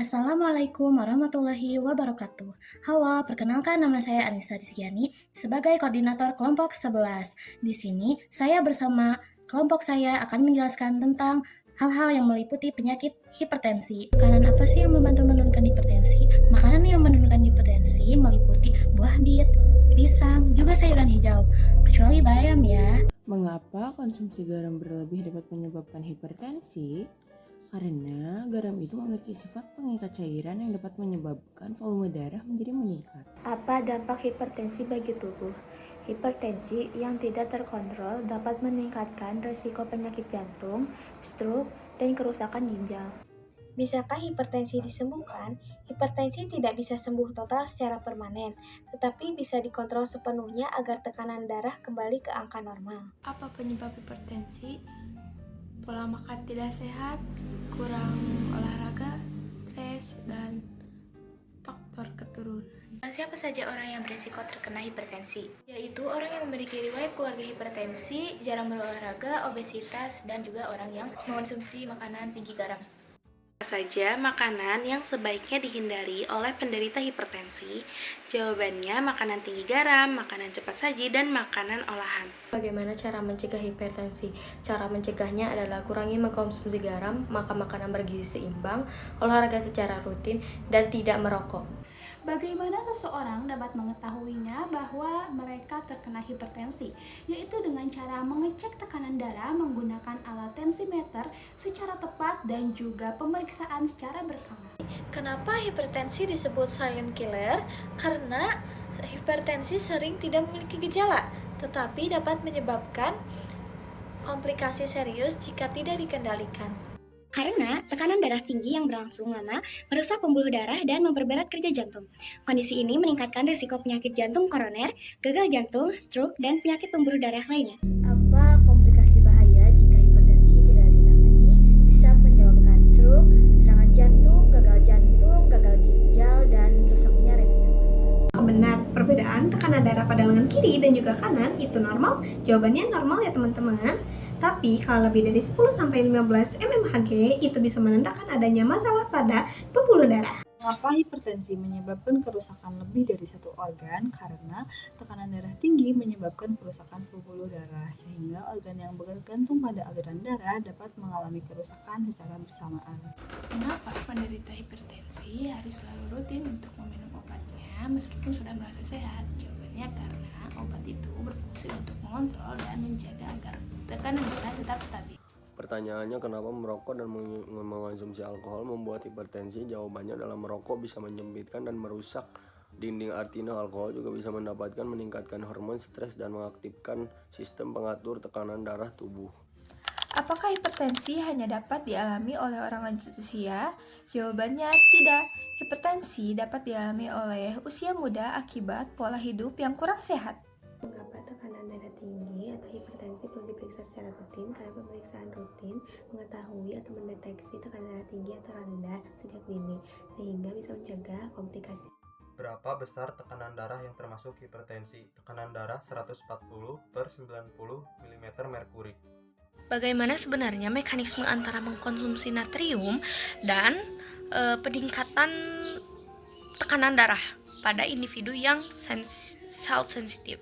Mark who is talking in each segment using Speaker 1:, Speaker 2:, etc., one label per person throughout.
Speaker 1: Assalamualaikum warahmatullahi wabarakatuh. Halo, perkenalkan nama saya Anissa Rizkyani sebagai koordinator kelompok 11. Di sini saya bersama kelompok saya akan menjelaskan tentang hal-hal yang meliputi penyakit hipertensi. Makanan apa sih yang membantu menurunkan hipertensi? Makanan yang menurunkan hipertensi meliputi buah bit, pisang, juga sayuran hijau, kecuali bayam ya.
Speaker 2: Mengapa konsumsi garam berlebih dapat menyebabkan hipertensi? Karena garam itu memiliki sifat pengikat cairan yang dapat menyebabkan volume darah menjadi meningkat.
Speaker 3: Apa dampak hipertensi bagi tubuh? Hipertensi yang tidak terkontrol dapat meningkatkan risiko penyakit jantung, stroke, dan kerusakan ginjal.
Speaker 4: Bisakah hipertensi disembuhkan? Hipertensi tidak bisa sembuh total secara permanen, tetapi bisa dikontrol sepenuhnya agar tekanan darah kembali ke angka normal.
Speaker 5: Apa penyebab hipertensi? Pola makan tidak sehat, kurang olahraga, stres, dan faktor keturunan.
Speaker 6: Siapa saja orang yang berisiko terkena hipertensi? Yaitu orang yang memiliki riwayat keluarga hipertensi, jarang berolahraga, obesitas, dan juga orang yang mengonsumsi makanan tinggi garam.
Speaker 7: Saja makanan yang sebaiknya dihindari oleh penderita hipertensi? Jawabannya makanan tinggi garam, makanan cepat saji, dan makanan olahan.
Speaker 3: Bagaimana cara mencegah hipertensi? Cara mencegahnya adalah kurangi mengkonsumsi garam, makan makanan bergizi seimbang, olahraga secara rutin, dan tidak merokok.
Speaker 8: Bagaimana seseorang dapat mengetahuinya bahwa mereka terkena hipertensi? Yaitu dengan cara mengecek tekanan darah menggunakan alat tensimeter secara tepat dan juga pemeriksaan secara berkala.
Speaker 4: Kenapa hipertensi disebut silent killer? Karena hipertensi sering tidak memiliki gejala, tetapi dapat menyebabkan komplikasi serius jika tidak dikendalikan.
Speaker 9: Karena tekanan darah tinggi yang berlangsung lama merusak pembuluh darah dan memperberat kerja jantung. Kondisi ini meningkatkan risiko penyakit jantung koroner, gagal jantung, stroke, dan penyakit pembuluh darah lainnya.
Speaker 3: Apa komplikasi bahaya jika hipertensi tidak ditangani? Bisa menyebabkan stroke, serangan jantung, gagal ginjal, dan rusaknya retina.
Speaker 10: Benar, perbedaan tekanan darah pada lengan kiri dan juga kanan itu normal? Jawabannya normal ya teman-teman. Tapi kalau lebih dari 10-15 mmHg itu bisa menandakan adanya masalah pada pembuluh darah.
Speaker 11: Mengapa hipertensi menyebabkan kerusakan lebih dari satu organ? Karena tekanan darah tinggi menyebabkan kerusakan pembuluh darah, sehingga organ yang bergantung pada aliran darah dapat mengalami kerusakan secara bersamaan.
Speaker 5: Mengapa penderita hipertensi harus selalu rutin untuk meminum obatnya meskipun sudah merasa sehat? Jawabannya karena obat itu berfungsi untuk mengontrol dan menjaga agar tekanan darah tetap stabil.
Speaker 12: Pertanyaannya, kenapa merokok dan mengonsumsi alkohol membuat hipertensi? Jawabannya adalah merokok bisa menyempitkan dan merusak dinding artina. Alkohol juga bisa meningkatkan hormon stres dan mengaktifkan sistem pengatur tekanan darah tubuh.
Speaker 13: Apakah hipertensi hanya dapat dialami oleh orang lanjut usia? Jawabannya tidak. Hipertensi dapat dialami oleh usia muda akibat pola hidup yang kurang sehat.
Speaker 3: Mengapa tekanan darah tinggi atau hipertensi perlu diperiksa secara rutin? Karena pemeriksaan rutin mengetahui atau mendeteksi tekanan darah tinggi atau rendah sejak dini, sehingga bisa mencegah komplikasi.
Speaker 14: Berapa besar tekanan darah yang termasuk hipertensi? Tekanan darah 140/90 mm merkuri.
Speaker 7: Bagaimana sebenarnya mekanisme antara mengkonsumsi natrium dan peningkatan tekanan darah pada individu yang health sensitif?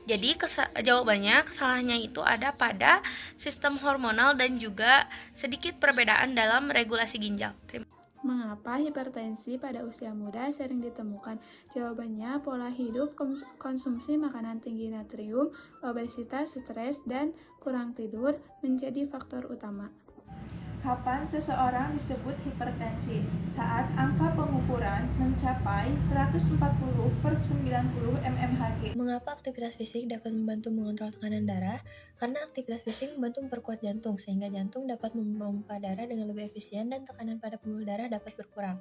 Speaker 7: Jadi jawabannya kesalahannya itu ada pada sistem hormonal dan juga sedikit perbedaan dalam regulasi ginjal.
Speaker 15: Mengapa hipertensi pada usia muda sering ditemukan? Jawabannya pola hidup, konsumsi makanan tinggi natrium, obesitas, stres, dan kurang tidur menjadi faktor utama.
Speaker 16: Kapan seseorang disebut hipertensi? Saat angka pengukuran mencapai 140/90 mmHg.
Speaker 4: Mengapa aktivitas fisik dapat membantu mengontrol tekanan darah? Karena aktivitas fisik membantu memperkuat jantung, sehingga jantung dapat memompa darah dengan lebih efisien dan tekanan pada pembuluh darah dapat berkurang.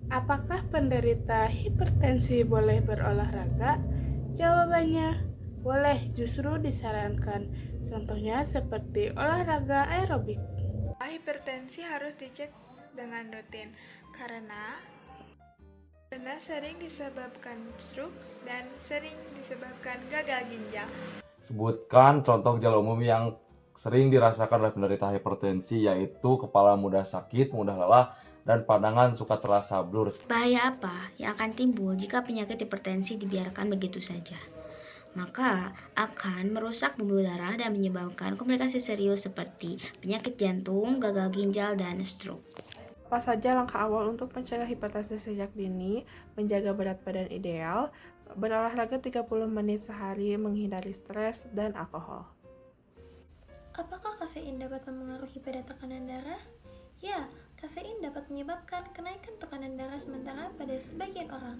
Speaker 5: Apakah penderita hipertensi boleh berolahraga? Jawabannya boleh, justru disarankan. Contohnya seperti olahraga aerobik.
Speaker 17: Hipertensi harus dicek dengan rutin karena sering disebabkan stroke dan sering disebabkan gagal ginjal.
Speaker 18: Sebutkan contoh gejala umum yang sering dirasakan oleh penderita hipertensi, yaitu kepala mudah sakit, mudah lelah, dan pandangan suka terasa blur.
Speaker 19: Bahaya apa yang akan timbul jika penyakit hipertensi dibiarkan begitu saja? Maka akan merusak pembuluh darah dan menyebabkan komplikasi serius seperti penyakit jantung, gagal ginjal, dan stroke.
Speaker 15: Apa saja langkah awal untuk mencegah hipertensi sejak dini? Menjaga berat badan ideal, berolahraga 30 menit sehari, menghindari stres dan alkohol.
Speaker 4: Apakah kafein dapat mempengaruhi pada tekanan darah? Ya, kafein dapat menyebabkan kenaikan tekanan darah sementara pada sebagian orang.